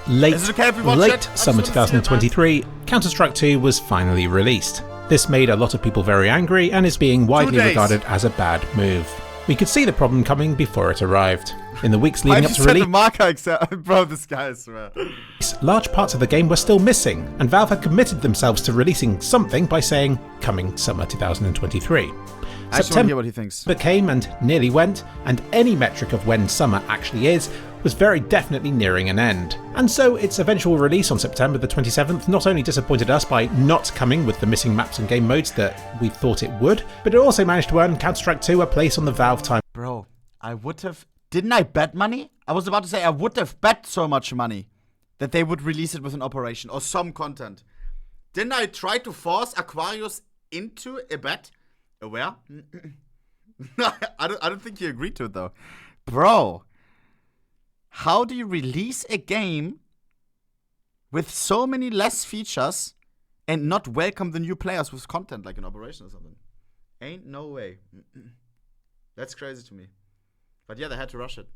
late summer 2023, Counter-Strike 2 was finally released. This made a lot of people very angry and is being widely regarded as a bad move. We could see the problem coming before it arrived. In the weeks leading up to release, bro, this guy is large parts of the game were still missing, and Valve had committed themselves to releasing something by saying, coming summer 2023. September what he thinks. Came and nearly went, and any metric of when summer actually is was very definitely nearing an end. And so its eventual release on September the 27th not only disappointed us by not coming with the missing maps and game modes that we thought it would, but it also managed to earn Counter-Strike 2 a place on the Valve time. Bro, I would have... Didn't I bet money? I was about to say I would have bet so much money that they would release it with an operation or some content. Didn't I try to force Aquarius into a bet? Aware? I don't think you agreed to it though. Bro, how do you release a game with so many less features and not welcome the new players with content like an operation or something? Ain't no way. That's crazy to me. But yeah, they had to rush it.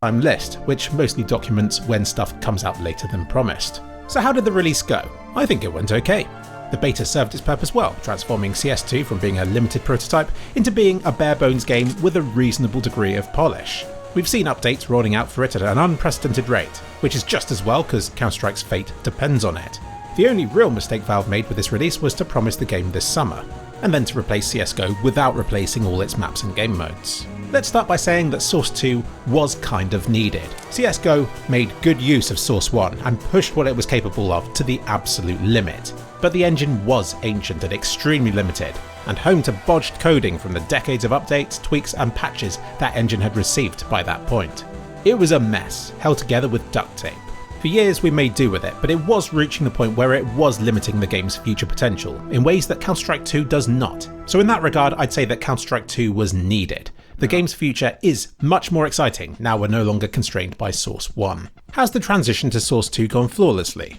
List, which mostly documents when stuff comes out later than promised. So how did the release go? I think it went okay. The beta served its purpose well, transforming CS2 from being a limited prototype into being a bare-bones game with a reasonable degree of polish. We've seen updates rolling out for it at an unprecedented rate, which is just as well because Counter-Strike's fate depends on it. The only real mistake Valve made with this release was to promise the game this summer, and then to replace CSGO without replacing all its maps and game modes. Let's start by saying that Source 2 was kind of needed. CSGO made good use of Source 1 and pushed what it was capable of to the absolute limit. But the engine was ancient and extremely limited, and home to bodged coding from the decades of updates, tweaks and patches that engine had received by that point. It was a mess, held together with duct tape. For years we made do with it, but it was reaching the point where it was limiting the game's future potential in ways that Counter-Strike 2 does not. So in that regard, I'd say that Counter-Strike 2 was needed. The game's future is much more exciting now we're no longer constrained by Source 1. Has the transition to Source 2 gone flawlessly?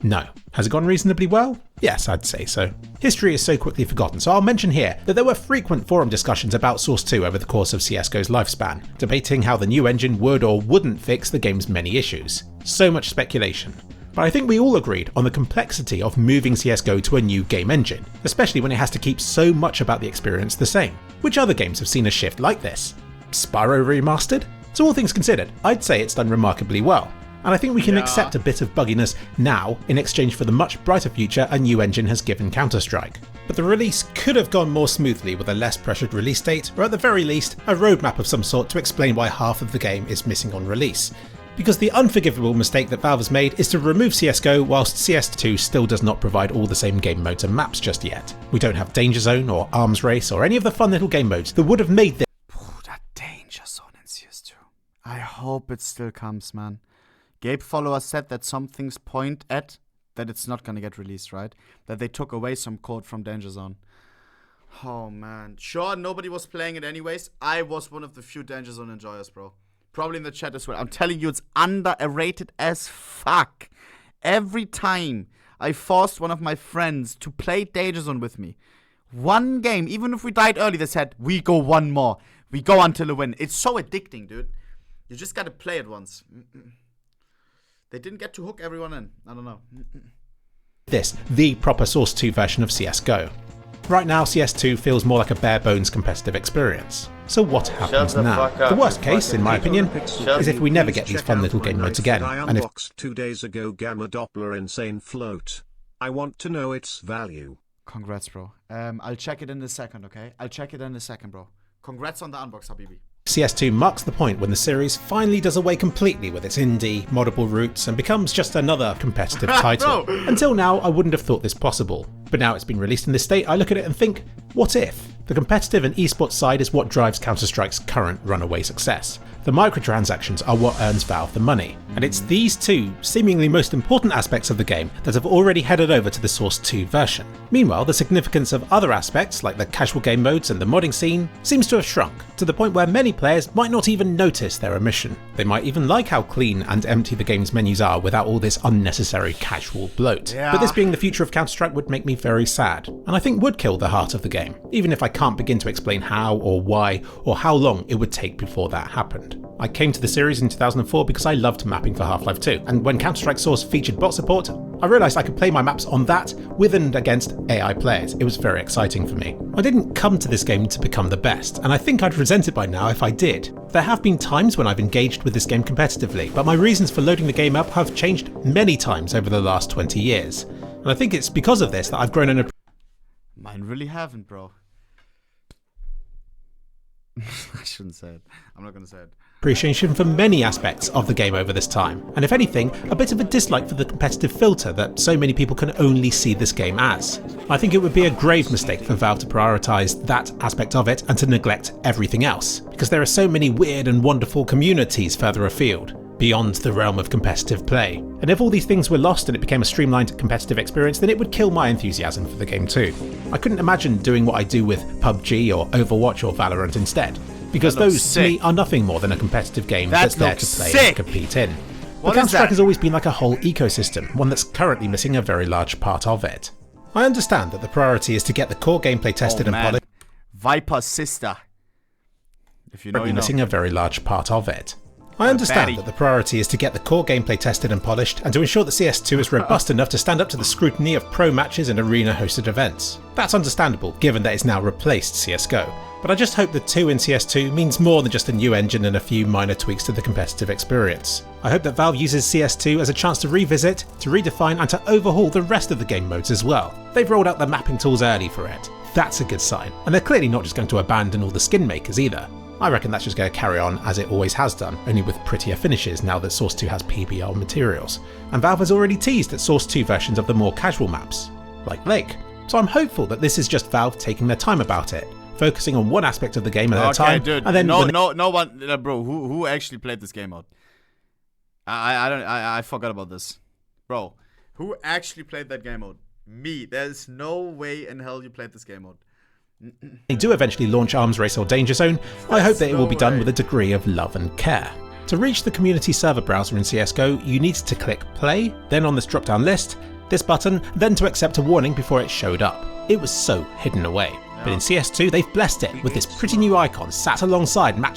No. Has it gone reasonably well? Yes, I'd say so. History is so quickly forgotten, so I'll mention here that there were frequent forum discussions about Source 2 over the course of CSGO's lifespan, debating how the new engine would or wouldn't fix the game's many issues. So much speculation. But I think we all agreed on the complexity of moving CSGO to a new game engine, especially when it has to keep so much about the experience the same. Which other games have seen a shift like this? Spyro Remastered? So all things considered, I'd say it's done remarkably well. And I think we can accept a bit of bugginess now in exchange for the much brighter future a new engine has given Counter-Strike. But the release could have gone more smoothly with a less pressured release date, or at the very least, a roadmap of some sort to explain why half of the game is missing on release. Because the unforgivable mistake that Valve has made is to remove CSGO whilst CS2 still does not provide all the same game modes and maps just yet. We don't have Danger Zone or Arms Race or any of the fun little game modes that would have made this. That Danger Zone in CS2. I hope it still comes, man. Gabe Follower said that some things point at that it's not gonna get released, right? That they took away some code from Danger Zone. Oh man. Sure, nobody was playing it anyways. I was one of the few Danger Zone enjoyers, bro. Probably in the chat as well. I'm telling you, it's underrated as fuck. Every time I forced one of my friends to play Danger Zone with me, one game, even if we died early, they said, we go one more. We go until a win. It's so addicting, dude. You just gotta play it once. They didn't get to hook everyone in. I don't know. This, the proper Source 2 version of CSGO. Right now, CS2 feels more like a bare-bones competitive experience. So what happens now? The worst case, in my opinion, is if we never get these fun little game modes again. And if 2 days ago Gamma Doppler Insane Float, I want to know its value. Congrats, bro. I'll check it in a second, okay? I'll check it in a second, bro. Congrats on the unbox, Habibi. CS2 marks the point when the series finally does away completely with its indie, moddable roots and becomes just another competitive title. Until now, I wouldn't have thought this possible. But now it's been released in this state, I look at it and think, what if? The competitive and esports side is what drives Counter-Strike's current runaway success. The microtransactions are what earns Valve the money. And it's these two seemingly most important aspects of the game that have already headed over to the Source 2 version. Meanwhile, the significance of other aspects, like the casual game modes and the modding scene, seems to have shrunk, to the point where many players might not even notice their omission. They might even like how clean and empty the game's menus are without all this unnecessary casual bloat. But this being the future of Counter-Strike would make me very sad, and I think would kill the heart of the game, even if I can't begin to explain how or why or how long it would take before that happened. background. I came to the series in 2004 because I loved mapping for Half-Life 2, and when Counter-Strike Source featured bot support, I realised I could play my maps on that with and against AI players. It was very exciting for me. I didn't come to this game to become the best, and I think I'd resent it by now if I did. There have been times when I've engaged with this game competitively, but my reasons for loading the game up have changed many times over the last 20 years. And I think it's because of this that I've grown an Mine really haven't, bro. I shouldn't say it. I'm not gonna say it. appreciation for many aspects of the game over this time, and if anything, a bit of a dislike for the competitive filter that so many people can only see this game as. I think it would be a grave mistake for Valve to prioritise that aspect of it and to neglect everything else, because there are so many weird and wonderful communities further afield, beyond the realm of competitive play. And if all these things were lost and it became a streamlined competitive experience, then it would kill my enthusiasm for the game too. I couldn't imagine doing what I do with PUBG or Overwatch or Valorant instead, because those to me are nothing more than a competitive game that's there to play and compete in. But Counter-Strike has always been like a whole ecosystem, one that's currently missing a very large part of it. I understand that the priority is to get the core gameplay tested and polished. Viper's sister. If you know, you know. Missing a very large part of it. I understand that the priority is to get the core gameplay tested and polished, and to ensure that CS2 is robust enough to stand up to the scrutiny of pro matches and arena-hosted events. That's understandable, given that it's now replaced CSGO, but I just hope the 2 in CS2 means more than just a new engine and a few minor tweaks to the competitive experience. I hope that Valve uses CS2 as a chance to revisit, to redefine, and to overhaul the rest of the game modes as well. They've rolled out the mapping tools early for it. That's a good sign, and they're clearly not just going to abandon all the skin makers either. I reckon that's just going to carry on as it always has done, only with prettier finishes now that Source 2 has PBR materials. And Valve has already teased at Source 2 versions of the more casual maps, like Lake. So I'm hopeful that this is just Valve taking their time about it, focusing on one aspect of the game at a time. Dude, and then no one, bro. Who actually played this game out? I forgot about this, bro. Who actually played that game out? Me. There's no way in hell you played this game out. They do eventually launch Arms Race or Danger Zone, I hope that it will be done with a degree of love and care. To reach the community server browser in CSGO, you needed to click play, then on this drop down list, this button, then to accept a warning before it showed up. It was so hidden away. But in CS2 they've blessed it with this pretty new icon sat alongside match